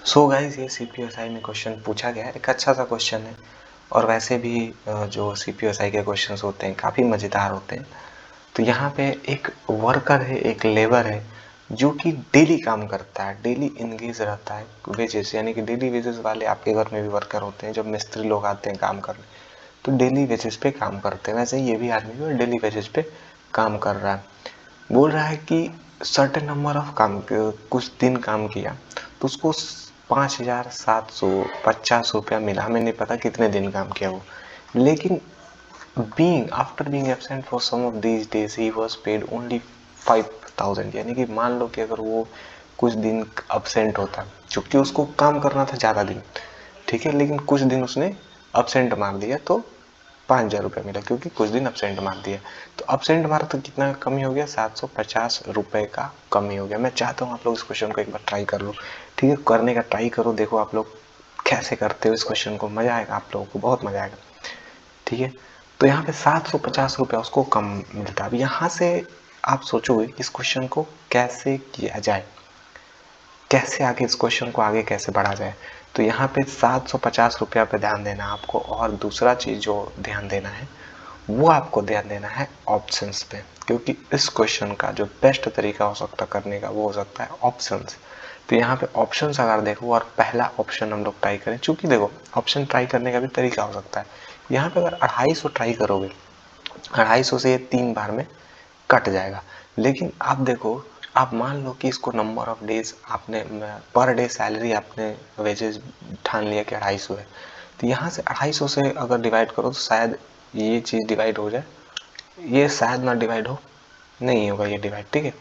So guys, ये सीपीएसआई में question पूछा गया है, एक अच्छा सा क्वेश्चन है। और वैसे भी जो सीपीएसआई के क्वेश्चन्स होते हैं काफ़ी मज़ेदार होते हैं। तो यहाँ पे एक वर्कर है, एक लेबर है जो कि डेली काम करता है, डेली इंगेज रहता है वेजेस, यानी कि डेली वेजेस वाले आपके घर में भी वर्कर होते हैं। जब मिस्त्री लोग आते हैं काम करने तो डेली वेजेस पे काम करते हैं, वैसे ही ये भी आदमी भी डेली वेजेस पे काम कर रहा है। बोल रहा है कि सर्टेन नंबर ऑफ काम, कुछ दिन काम किया तो उसको 5,750 रुपया मिला। हमें नहीं पता कितने दिन काम किया वो, लेकिन after being absent for some of these days he was paid only 5,000। यानी कि मान लो कि अगर वो कुछ दिन अब्सेंट होता, चूंकि उसको काम करना था ज़्यादा दिन, ठीक है, लेकिन कुछ दिन उसने अब्सेंट मार दिया तो 5,000 रुपये मिला, क्योंकि कुछ दिन अब्सेंट मार दिया। तो अब्सेंट मारा तो कितना कमी हो गया, 750 रुपये का कमी हो गया। मैं चाहता हूँ आप लोग इस क्वेश्चन को एक बार ट्राई कर लो, ठीक है, करने का ट्राई करो, देखो आप लोग कैसे करते हो इस क्वेश्चन को। मज़ा आएगा, आप लोगों को बहुत मज़ा आएगा, ठीक है। तो यहाँ पे 750 रुपया उसको कम मिलता है। अब यहाँ से आप सोचोगे इस क्वेश्चन को कैसे किया जाए, कैसे आगे इस क्वेश्चन को आगे कैसे बढ़ा जाए। तो यहाँ पे 750 रुपया पे ध्यान देना आपको, और दूसरा चीज़ जो ध्यान देना है वो आपको ध्यान देना है ऑप्शंस पे, क्योंकि इस क्वेश्चन का जो बेस्ट तरीका हो सकता करने का वो हो सकता है ऑप्शंस। तो यहाँ पे ऑप्शंस अगर देखो और पहला ऑप्शन हम लोग ट्राई करें, चूंकि देखो ऑप्शन ट्राई करने का भी तरीका हो सकता है। यहाँ पे अगर 250 ट्राई करोगे, 250 से ये 3 बार में कट जाएगा। लेकिन आप देखो, आप मान लो कि इसको नंबर ऑफ डेज आपने पर डे सैलरी आपने वेजेस ठान लिया कि 250 है, तो यहाँ से 250 से अगर डिवाइड करो तो शायद ये चीज़ डिवाइड हो जाए, ये शायद ना डिवाइड हो, नहीं होगा ये डिवाइड, ठीक है।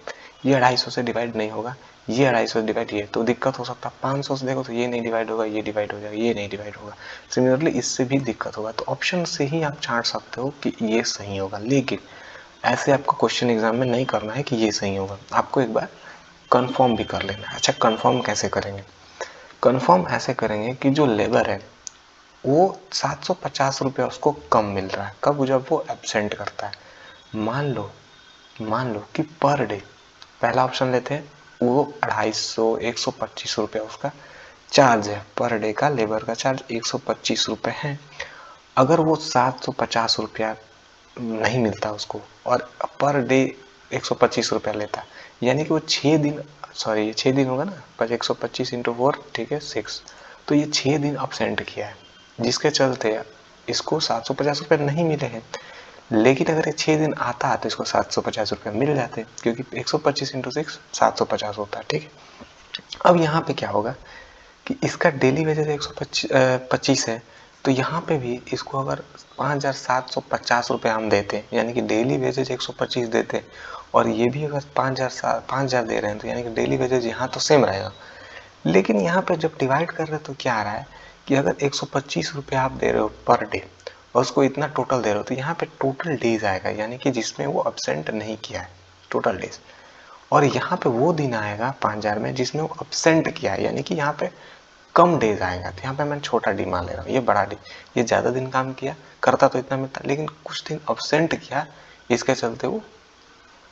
ये 250 से डिवाइड नहीं होगा, ये 250 से डिवाइड, ये तो दिक्कत हो सकता है। 500 से देखो तो ये नहीं डिवाइड होगा, ये डिवाइड हो जाएगा, ये नहीं डिवाइड होगा। सिमिलरली इससे भी दिक्कत होगा। तो ऑप्शन से ही आप छांट सकते हो कि ये सही होगा, लेकिन ऐसे आपको क्वेश्चन एग्जाम में नहीं करना है कि ये सही होगा, आपको एक बार कंफर्म भी कर लेना है। अच्छा, कंफर्म कैसे करेंगे? कंफर्म ऐसे करेंगे कि जो लेबर है वो 750 रुपया उसको कम मिल रहा है, कब? जब वो एब्सेंट करता है। मान लो कि पर डे, पहला ऑप्शन लेते हैं, वो 250 125 रुपया उसका चार्ज है, पर डे का लेबर का चार्ज 125 रुपये है। अगर वो 750 रुपया नहीं मिलता उसको और पर डे 125 रुपया लेता, यानी कि वो 6 दिन, सॉरी ये 6 दिन होगा ना, पर 125 × 4, ठीक है, 6, तो ये 6 दिन अब्सेंट किया है, जिसके चलते इसको 750 रुपये नहीं मिले हैं। लेकिन अगर ये 6 दिन आता तो इसको 750 रुपये मिल जाते, क्योंकि 125 × 6 750 होता है, ठीक है। अब यहाँ पे क्या होगा कि इसका डेली वेजेस 125 है, तो यहाँ पे भी इसको अगर 5,750 रुपये हम देते, यानी कि डेली वेजेज 125 देते, और ये भी अगर 5,000 दे रहे हैं, तो यानी कि डेली वेजेज यहाँ तो सेम रहेगा। लेकिन यहाँ पे जब डिवाइड कर रहे हो तो क्या आ रहा है कि अगर 125 रुपये आप दे रहे हो पर डे और उसको इतना टोटल दे रहे हो, तो यहाँ पे टोटल डेज आएगा, यानी कि जिसमें वो अब्सेंट नहीं किया है, टोटल डेज। और यहाँ पे वो दिन आएगा 5,000 में जिसमें वो अब्सेंट किया है, यानी कि यहाँ पे कम डेज आएगा। तो यहाँ पे मैं छोटा डी मान ले रहा हूँ, ये बड़ा डी, ये ज़्यादा दिन काम किया, करता तो इतना मिलता, लेकिन कुछ दिन अब्सेंट किया, इसके चलते वो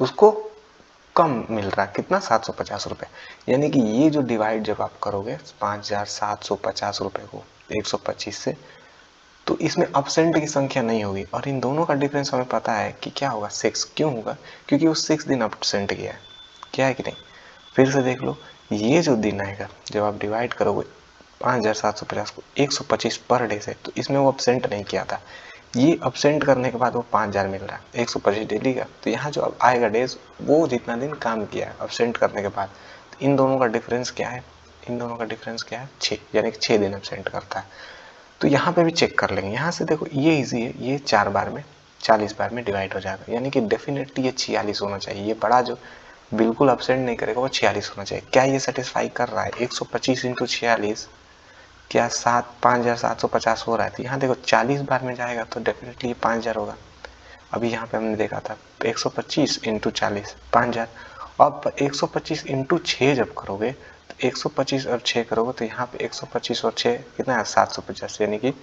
उसको कम मिल रहा है। कितना? 750 रुपये। यानी कि ये जो डिवाइड जब आप करोगे 5,750 रुपये को 125 से, तो इसमें अब्सेंट की संख्या नहीं होगी, और इन दोनों का डिफरेंस हमें पता है कि क्या होगा, 6। क्यों होगा? क्योंकि वो 6 दिन अब्सेंट किया है, क्या है कि नहीं? फिर से देख लो, ये जो दिन आएगा जब आप डिवाइड करोगे 5,750 को 125 पर डे से, तो इसमें वो अब्सेंट नहीं किया था, ये अब्सेंट करने के बाद वो 5,000 मिल रहा है 125 डेली का। तो यहाँ जो अब आएगा डेज, वो जितना दिन काम किया है अब्सेंट करने के बाद, तो इन दोनों का डिफरेंस क्या है? इन दोनों का डिफरेंस क्या है? 6, यानी कि 6 दिन अब्सेंट करता है। तो यहाँ पे भी चेक कर लेंगे। यहाँ से देखो ये इजी है, ये 4 बार में 40 बार में डिवाइड हो जाएगा, यानी कि डेफिनेटली ये 46 होना चाहिए। ये बड़ा जो बिल्कुल अब्सेंट नहीं करेगा वो 46 होना चाहिए। क्या ये सेटिस्फाई कर रहा है? 125 × 46 क्या 5,750 हो रहा है? तो यहाँ देखो 40 बार में जाएगा तो डेफिनेटली ये 5,000 होगा। अभी यहाँ पे हमने देखा था 125 × 40 5,000। अब 125 × 6 जब करोगे तो 125 और 6 करोगे तो यहाँ पे 125 और 6 कितना है? 750, यानी कि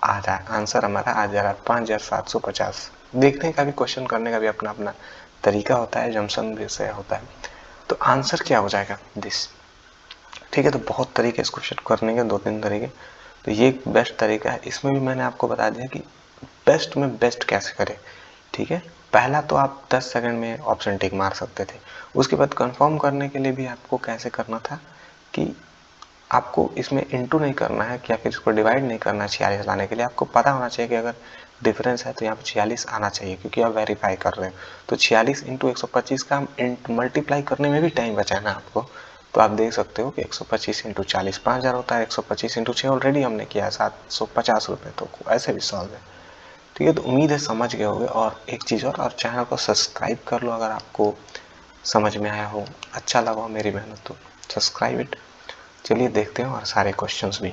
आ रहा है आंसर हमारा, आ जा रहा है 5,750। देखने का भी, क्वेश्चन करने का भी अपना अपना तरीका होता है, जमसन भी से होता है। तो आंसर क्या हो जाएगा? दिस, ठीक है, तो बहुत तरीके इस क्वेश्चन करने के, 2-3 तरीके। तो ये एक बेस्ट तरीका है। इसमें भी मैंने आपको बता दिया कि बेस्ट में बेस्ट कैसे करें। ठीक है, पहला तो आप 10 सेकंड में ऑप्शन टिक मार सकते थे। उसके बाद कंफर्म करने के लिए भी आपको कैसे करना था कि आपको इसमें इंटू नहीं करना है या फिर इसको डिवाइड नहीं करना है 46 लाने के लिए। आपको पता होना चाहिए कि अगर डिफरेंस है तो यहाँ पे 46 आना चाहिए, क्योंकि आप वेरीफाई कर रहे हो। तो 46 इंटू 125 का मल्टीप्लाई करने में भी टाइम बचाना है आपको। तो आप देख सकते हो कि 125 इंटू 40 5000 होता है, 125 इंटू 6 ऑलरेडी हमने किया है 750 रुपये। तो ऐसे भी सॉल्व है। ठीक है, तो उम्मीद है समझ गए होगे। और एक चीज़ और चैनल को सब्सक्राइब कर लो अगर आपको समझ में आया हो, अच्छा लगा हो मेरी मेहनत, तो सब्सक्राइब इट। चलिए देखते हैं और सारे क्वेश्चंस भी।